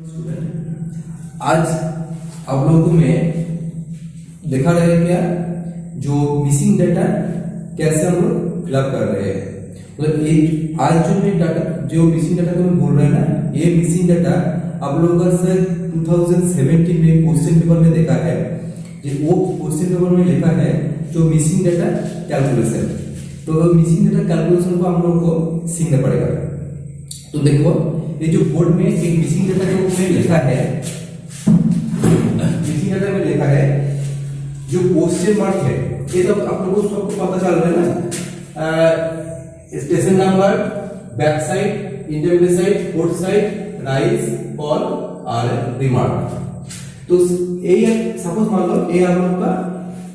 Student, आज आप लोगों में देखा रहेगा क्या जो मिसिंग डाटा कैसे हम लोग फिलअप कर रहे हैं। मतलब एक आज जो मैं डाटा जो मिसिंग डाटा को मैं बोल रहे हैं ना, ये मिसिंग डाटा आप लोगों का सर 2017 में क्वेश्चन पेपर में देखा है। जो वो क्वेश्चन पेपर में लिखा है जो मिसिंग डाटा कैलकुलेशन, तो मिसिंग डाटा कैलकुलेशन को हम लोग को सीखना पड़ेगा। तो देखो ये जो बोर्ड में एक मिसिंग डाटा जो में लिखा है, मिसिंग डाटा में लिखा है जो क्वेश्चन मार्क है, ये तो आप लोगों को सबको पता चल रहा है ना। Station number, back side, intermediate side, fourth side, rise, fall और रिमार्क। तो ये सपोज मान लो ये आप लोग का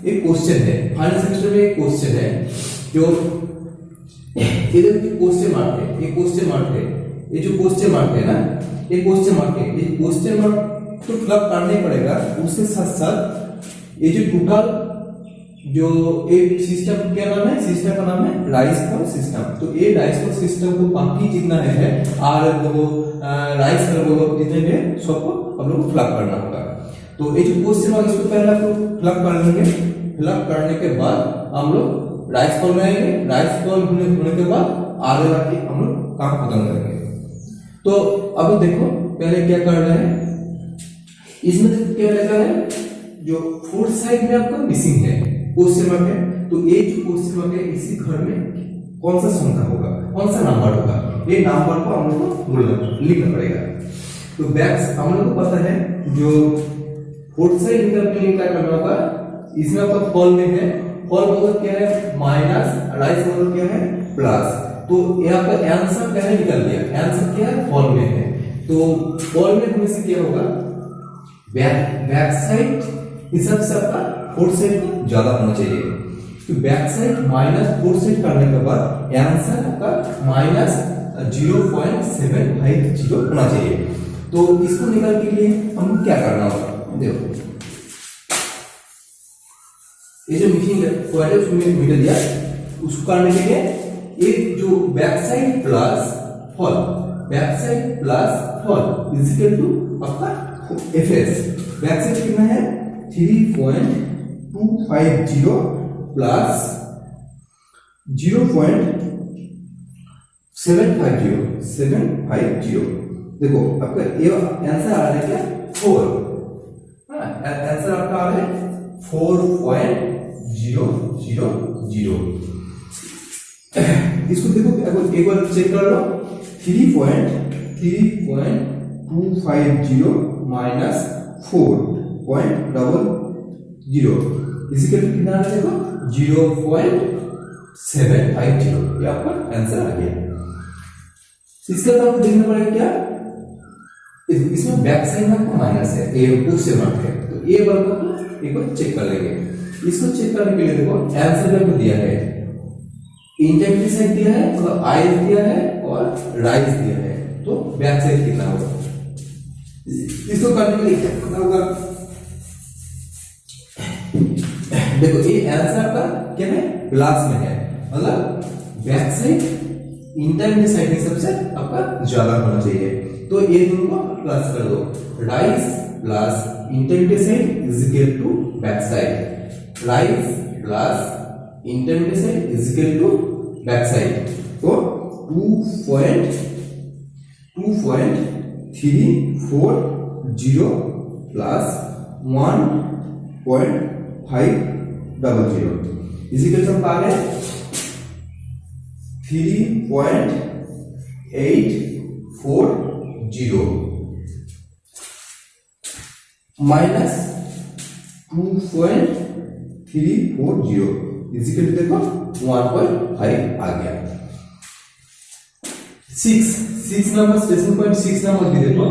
एक क्वेश्चन है, फाइनल सेमेस्टर में एक क्वेश्चन है जो इधर क्वेश्चन मार्क है, ये क्वेश्चन मार्क है, ये जो क्वेश्चन मार्क है ना, ये क्वेश्चन मार्क है, ये क्वेश्चन मार्क तो फिलअप करना ही पड़ेगा। उसके साथ साथ ये जो टोटल जो एक सिस्टम क्या नाम है, सिस्टम का नाम है राइस फॉल सिस्टम। तो ये राइस फॉल सिस्टम को बाकी जितना है और वो राइस फॉल वो जितने भी सबको हम लोग को फिलअप करना होगा। तो ये जो क्वेश्चन मार्क इसको पहले आप लोग फिलअप कर लेंगे। फिलअप करने के बाद हम लोग राइस फॉल में आएंगे, राइस फॉल होने के बाद आगे बाकी हम लोग काम खत्म करेंगे। तो अब देखो पहले क्या कर रहे हैं, इसमें क्या लिखा है जो फोर्थ साइड में आपका मिसिंग है क्वेश्चन मार्क है। तो ये जो क्वेश्चन मार्क है इसी घर में कौन सा संख्या होगा, कौन सा नंबर होगा, ये नंबर को हम लोग को बोलना लिखना पड़ेगा। तो बैक्स हम लोग को पता है जो फोर्थ साइड निकल के लिए क्या करना होगा, इसमें आपका फॉल में है, फॉल मतलब क्या है माइनस, राइज मतलब क्या है प्लस। तो यहाँ पर आंसर क्या है निकल गया, आंसर क्या है फॉल में है। तो फॉल में होने से क्या होगा, बैक साइड हिसाब से आपका फोर्थ साइड ज्यादा होना चाहिए। तो back side minus fourth side करने के बाद आंसर आपका माइनस 0.750 होना चाहिए। तो इसको निकालने के लिए हम क्या करना होगा, देखो ये जो मिसिंग क्वाड्रेटिक उसमें मीटर दिया, उसको करने के लिए एक जो back side plus fall, back side plus fall is equal to आपका एफएस। बैक साइड कितना है 3.250 प्लस 0.750। देखो आपका ये आंसर आ रहा है क्या 4, आंसर आपका आ रहा है 4.000। इसको देखो एक बार चेक कर लो, 3.250 माइनस 4.00 इसी कितना आ रहा है देखो 0.750। ये आपका आंसर आ गया। इसका तो आपको देखना पड़ेगा क्या, इसमें बैक साइड में आपको माइनस है, ये क्वेश्चन मार्क है। तो ये बार को एक बार चेक कर लेंगे। इसको चेक करने के लिए देखो आंसर में आपको दिया है, इंटरमीडिएट साइड दिया है, मतलब आइज दिया है और राइज दिया है। तो बैक साइड कितना होगा, इसको करने के लिए क्या करना होगा, देखो ये आंसर आपका क्या है प्लस में है, मतलब बैक साइड इंटरमीडिएट साइड के सबसे आपका ज्यादा होना चाहिए। तो ये दोनों को प्लस कर दो, rise plus intermediate side is equal to back side, rise plus intermediate side is equal to back side. तो 2.340 प्लस 1.500 इज इक्वल टू आ गया 3.840 माइनस 2.340 इजिकल देखो 1.5 आ गया। 6 नंबर स्टेशन पॉइंट 6 नंबर भी देखो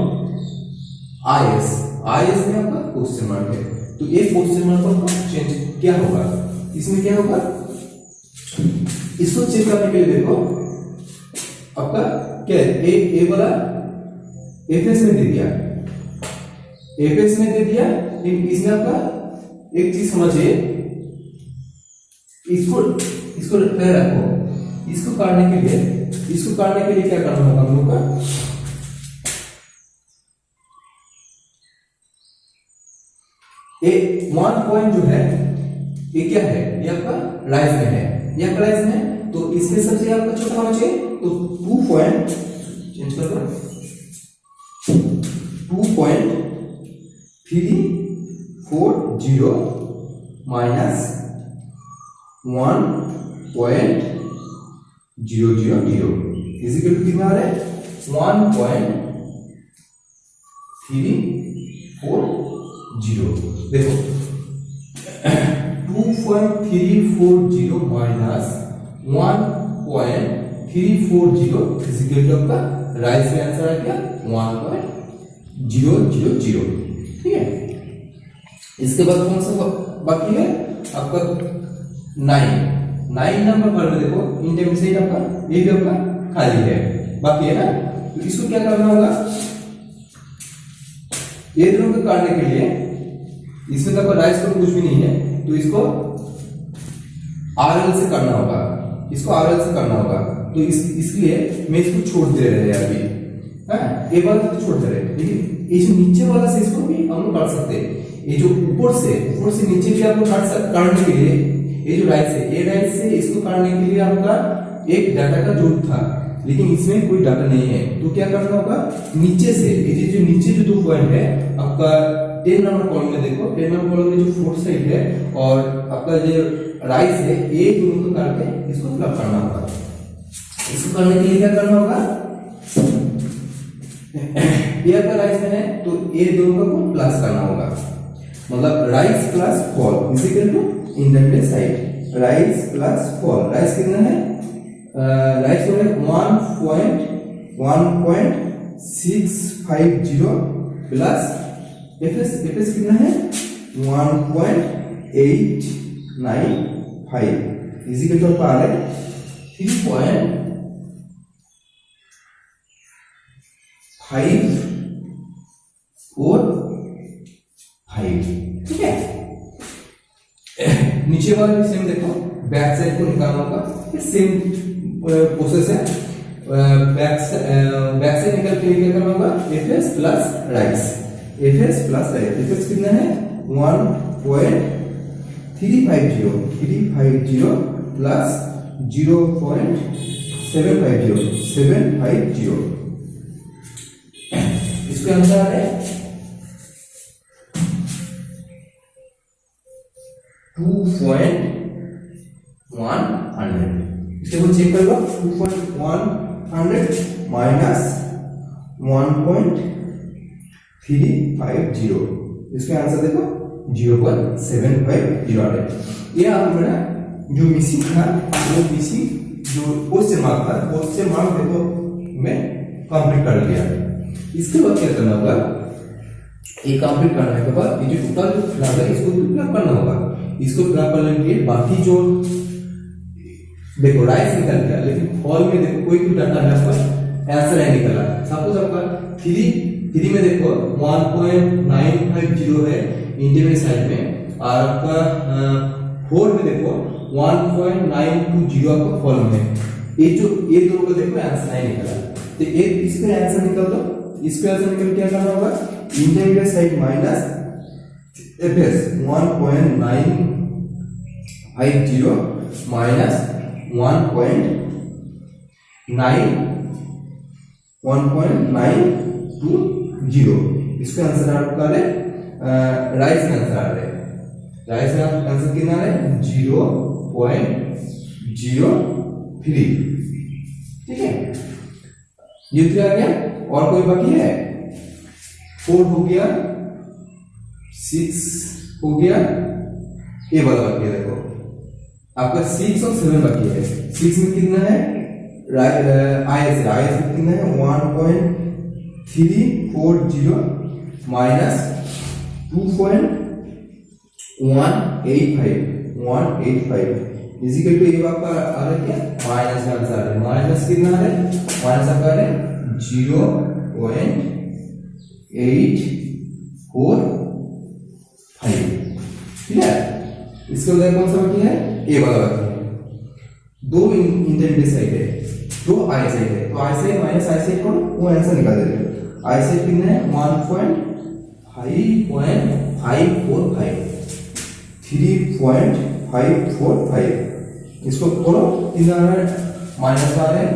आईएस में आपका क्वेश्चन मार्क है। तो ये क्वेश्चन मार्क को चेंज क्या होगा, इसमें क्या होगा, इसको चेक करने के लिए देखो आपका क्या है, ए वाला एफएस में दे दिया, एफएस में दे दिया। इसमें आपका एक चीज समझिए, इसको पहले रखो, इसको काटने के लिए क्या करना होगा हम लोग का, ये 1 पॉइंट जो है ये क्या है, ये आपका राइज में है, ये आपका राइज में है, तो इसमें सबसे आपका छोटा होना चाहिए, तो 2 पॉइंट चेंज कर दो, 2.340 माइनस 1.000 इजिकल टू कितना आ रहा है 1.340। देखो 2.340 माइनस 1.340 इजिकल टू आपका राइज में आंसर आ गया 1.000। ठीक है, इसके बाद कौन सा बाकी है आपका 9 नंबर पर में देखो इंटरमीडिएट आपका ये भी आपका खाली है, बाकी है ना, तो इसको क्या करना होगा, ये दोनों को काटने के लिए इसमें तो आपका राइज पर कुछ भी नहीं है, तो इसको आरएल से करना होगा, इसको आरएल से करना होगा, तो इसलिए मैं इसको छोड़ दे रहे हैं अभी, एक बार तो छोड़ दे रहे हैं, लेकिन ये जो नीचे वाला से इसको भी हम लोग काट सकते हैं, ये जो ऊपर से नीचे भी आप लोग काटने के लिए ये जो राइट से इसको काटने के लिए आपका एक डाटा का जरूरत था, लेकिन इसमें कोई डाटा नहीं है, तो क्या करना होगा, नीचे से ये जो नीचे जो 2 पॉइंट है आपका 10 नंबर कॉलम में देखो, 10 नंबर कॉलम में जो फोर्थ साइड है और आपका जो राइट है ये दोनों को काट के इसको फिलअप करना होगा। इसको करने के लिए क्या करना होगा, ये आपका राइट में है तो ये दोनों को प्लस करना होगा, मतलब right plus fall is equal to intermediate side right plus fall, right कितना है, राइट को है 1.650 प्लस एफएस कितना है 1.895 इजिकल टू आपका आ रहा है 3.545। ठीक है, नीचे वाला भी सेम देखो, बैक साइड को निकालना होगा, सेम प्रोसेस है, बैक साइड निकाल के क्या करना होगा, एफएस प्लस राइस, एफएस कितना है 1.350 प्लस 0.750 इसके आंसर आ रहा है 2.100। इसके बाद चेक कर लो 2.100 माइनस 1.350, इसका आंसर देखो 0.750 आ रहा है। ये आप मेरा जो मिसिंग था वो मिसिंग जो क्वेश्चन मार्क देखो मैं कंप्लीट कर लिया। इसके बाद क्या करना होगा, ये कंप्लीट करने के बाद ये जो टोटल फिलअप है इसको फिलअप करना होगा, इसको फिलअप करने के लिए बाकी जो देखो राइट निकल गया, लेकिन फॉल में देखो कोई भी डाटा है आपका आंसर नहीं निकला। सपोज आपका 3 में देखो 1.950 है इंटरमीडिएट साइड में, और आपका 4 में देखो 1.920 आपका फॉल में, ये दोनों को देखो आंसर नहीं निकला, तो इसका आंसर निकल दो, इसका आंसर निकल क्या करना होगा, intermediate side minus FS 1.950 minus 1.920, इसका आंसर आपका है राइस का आंसर आ रहा है, राइस का आंसर कितना है 0.03। ठीक है, ये 3 आ गया, और कोई बाकी है 4 हो गया, 6 हो गया, ये वाला बाकी है, देखो आपका 6 और 7 बाकी है। 6 में कितना है आईएस में कितना है 1.340 माइनस 2.185 इजिकल टू ये आपका आ रहा है क्या माइनस में आंसर आ रहा है, माइनस कितना है माइनस आपका है 0.845। ठीक है, इसके बाद कौन सा बाकी है, ए वाला बाकी है। 2 इंटरमीडिएट साइड है, 2 आई साइड है, तो आई साइड माइनस आई साइड करो वो आंसर निकाल देंगे। आई साइड कितना है 1.5 545 3.545 इसको करो इधर माइनस आ रहे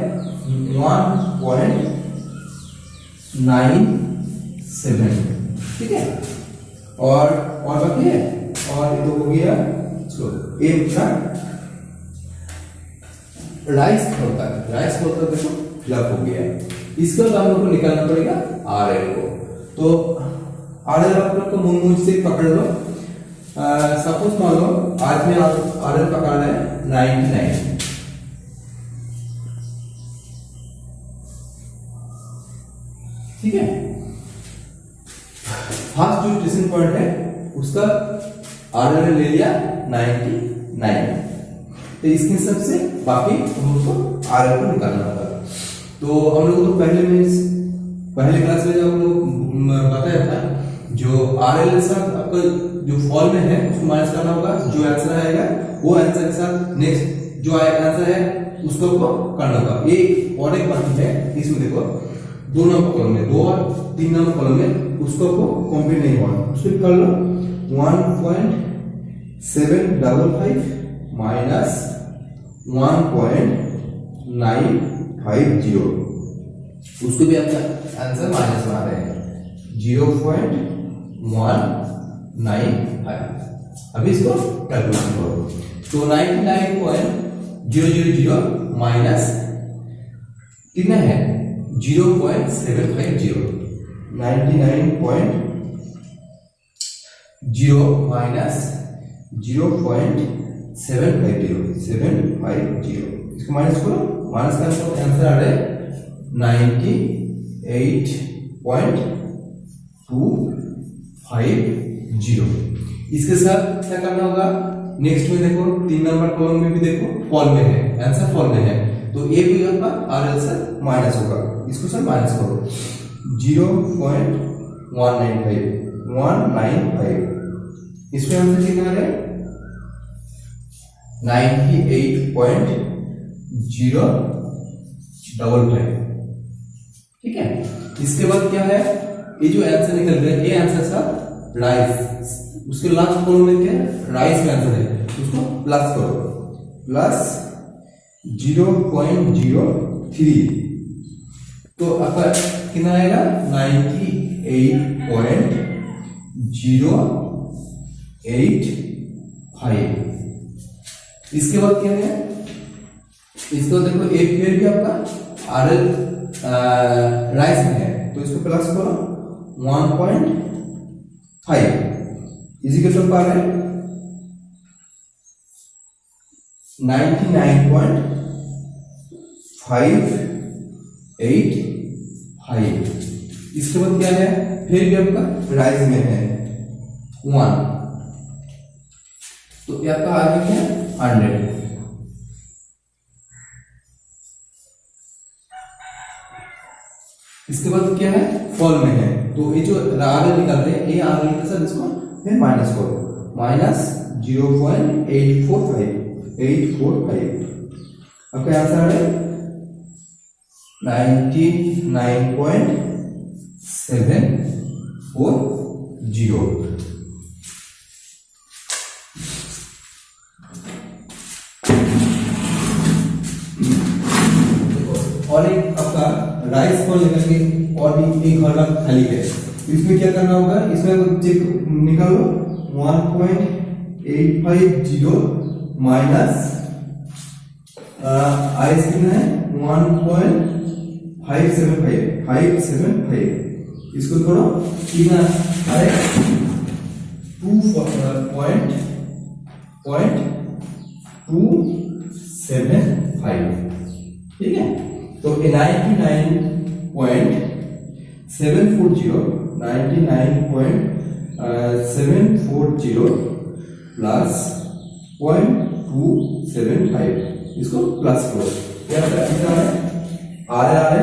1.97 ठीक है और बाकी है और ये तो हो गया चलो एक का राइस होता है देखो फिलअप हो गया इसके बाद हम लोग को निकालना पड़ेगा आरएल को तो आरएल आप लोग को मुंह से पकड़ लो सपोज मान लो आज में आरएल पकड़ना है 99 ठीक है फर्स्ट जो स्टेशन पॉइंट है उसका आरएल ले लिया 99 तो इसके हिसाब से बाकी हम लोग को आरएल को निकालना होगा तो हम लोग तो पहले क्लास में जो हम लोग बताया था जो आरएल के साथ आपका जो फॉर्म में है उसको माइनस करना होगा जो आंसर आएगा वो आंसर के साथ नेक्स्ट जो आंसर है उसको आपको करना होगा एक और एक बात है इसमें देखो 2 नंबर कॉलम में 2 और 3 नंबर कॉलम में उसको आपको कंप्लीट नहीं हुआ उसको कर लो 1.755 माइनस 1.950 उसको भी आपका आंसर माइनस में आ रहे हैं 0.195 अभी इसको कैलकुलेशन करो तो 99.000 माइनस कितना है 0.750 99.0 माइनस 0.750 इसको माइनस करो माइनस का आंसर आ रहा है 98.250 इसके साथ क्या करना होगा नेक्स्ट में देखो 3 नंबर कॉलम में भी देखो फॉर्म में है आंसर फॉर्म में है तो ये भी आपका आरएल से माइनस होगा इसको सर माइनस करो 0.195 इसमें आंसर कितना आ रहा है 98.055 ठीक है इसके बाद क्या है ये जो आंसर निकल रहा है ये आंसर सा राइस उसके लास्ट कॉलम में क्या है राइस का आंसर है उसको प्लस करो प्लस 0.03 तो आपका कितना आएगा 98.085 इसके बाद क्या है इसको देखो एक पेयर भी आपका आरएल राइस में है तो इसको प्लस करो 1.5 इसी के तो पा रहे 99.585 इसके बाद क्या है फिर भी आपका राइस में है 1 तो ये आपका आ गया क्या 100 इसके बाद क्या है फॉल में है तो ये जो आरएल निकालते हैं ये आरएल के साथ इसको फिर माइनस करो माइनस 0.845 आपका आंसर है 99.740 और एक आपका राइस को लेकर के और भी एक घर खाली है इसमें क्या करना होगा इसमें चेक निकालो 1.850 माइनस आइस कितना है 1.575 इसको करो कितना आए 2.275 ठीक है तो 99.740 प्लस 0.275 इसको प्लस करो क्या कितना है आ रहा है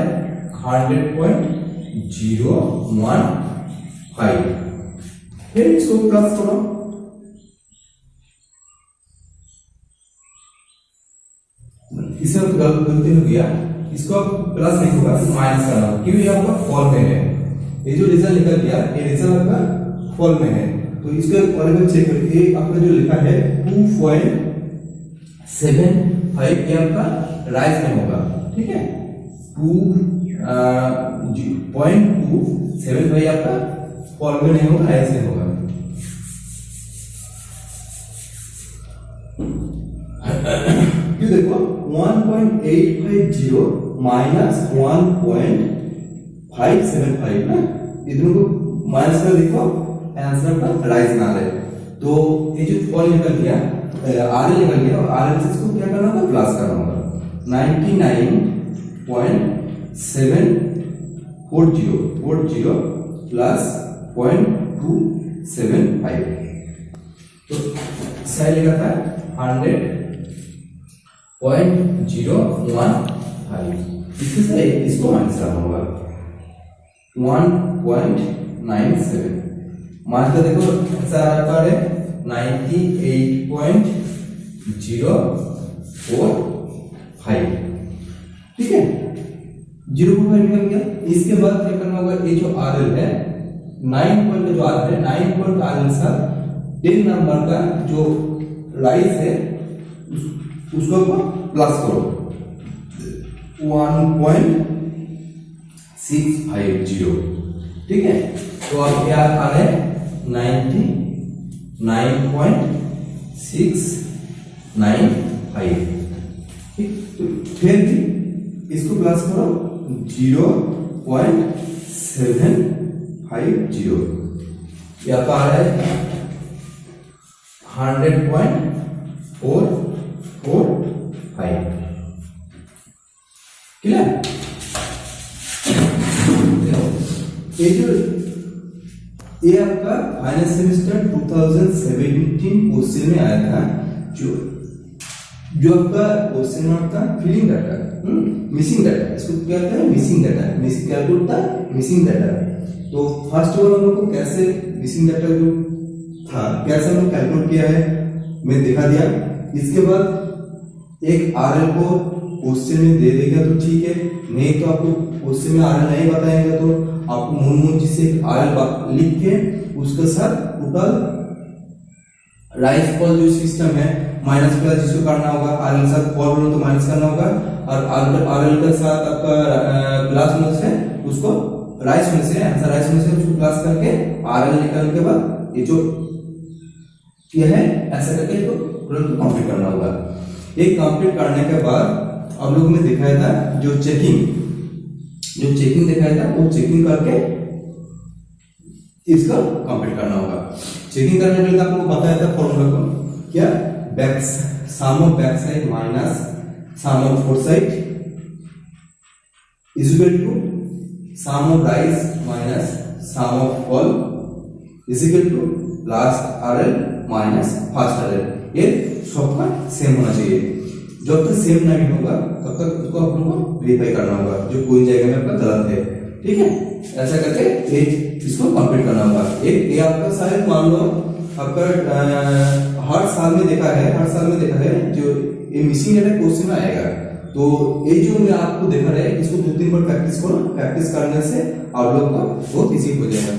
100.015 फिर इसको प्लस करो इसमें तो गलती हो गया इसको प्लस नहीं होगा माइनस करना होगा क्योंकि ये आपका फॉल में है ये जो रिजल्ट निकल गया ये रिजल्ट आपका फॉल में है तो इसका और एक चेक करिए, आपका जो लिखा है 2.75 ये आपका राइज में होगा, ठीक है। 2.275 आपका फॉल में नहीं होगा, राइज में होगा। ये देखो 1.850 माइनस 1.575 ना, इधर को माइनस कर देखो, आंसर का राइज ना आए। तो ये जो फॉल निकल गया, आरएल निकल गया, और आरएल से इसको क्या करना होगा, प्लस करना होगा। 99.740 प्लस 0.275, तो सही लिखा था 100.015, इसके से इसको माइनस करना होगा 1.97, माइनस का देखो आंसर आता है 98.045, ठीक है। 0.5 निकल गया। इसके बाद क्या करना होगा, ये जो आरएल है 9 पॉइंट जो आरएल है 9 पॉइंट आरएल साथ 10 नंबर का जो राइज है उसको प्लस करो 1.650, ठीक है। तो अब क्या आ रहा है 99.695, ठीक। तो फिर इसको प्लस करो 0.750, या तो आ रहा है 100.445, क्लियर। ये आपका फाइनल सेमेस्टर 2017 क्वेश्चन में आया था, जो आपका क्वेश्चन मार्क था फिलिंग डाटा, मिसिंग डाटा, इसको क्या कहते हैं, missing data, calculate the missing data. तो फर्स्ट ऑफ ऑल हम लोग को कैसे मिसिंग डाटा जो था कैसे हम कैलकुलेट किया है मैं दिखा दिया। इसके बाद एक आरएल को क्वेश्चन में दे देगा तो ठीक है, नहीं तो आपको क्वेश्चन में आरएल नहीं बताएगा तो आपको मूल से आरएल लिख के उसके साथ टोटल राइज फॉल जो सिस्टम है माइनस प्लस जिसको करना होगा, आरएल साथ फॉल बोलो तो माइनस करना होगा, और आरएल के साथ आपका प्लस होने से उसको राइज होने से आंसर राइज होने से उसको प्लस करके आरएल निकालने के बाद ये जो ये है ऐसा करके इसको कंप्लीट करना होगा। एक कंप्लीट करने के बाद अब लोग ने दिखाया था जो चेकिंग दिखाया था, वो चेकिंग करके इसका कंप्लीट करना होगा। चेकिंग करने के लिए आपको बताया था फॉर्मूला को, क्या, sum of back side minus sum of fore side is equal to sum of rise minus sum of fall is equal to last RL minus first RL. ये सबका सेम होना चाहिए, जब तक सेम नहीं होगा तब तक उसको आप लोगों को वेरीफाई करना होगा जो कोई जगह में आपका गलत है, ठीक है। ऐसा करके इसको कंप्लीट करना होगा। एक ये आपका शायद मान लो आपका हर साल में देखा है जो ये मिसिंग डाटा क्वेश्चन में आएगा, तो ये जो मैं आपको देखा रहा है इसको 2-3 बार प्रैक्टिस करो, प्रैक्टिस करने से आप लोग का बहुत इजी हो जाएगा।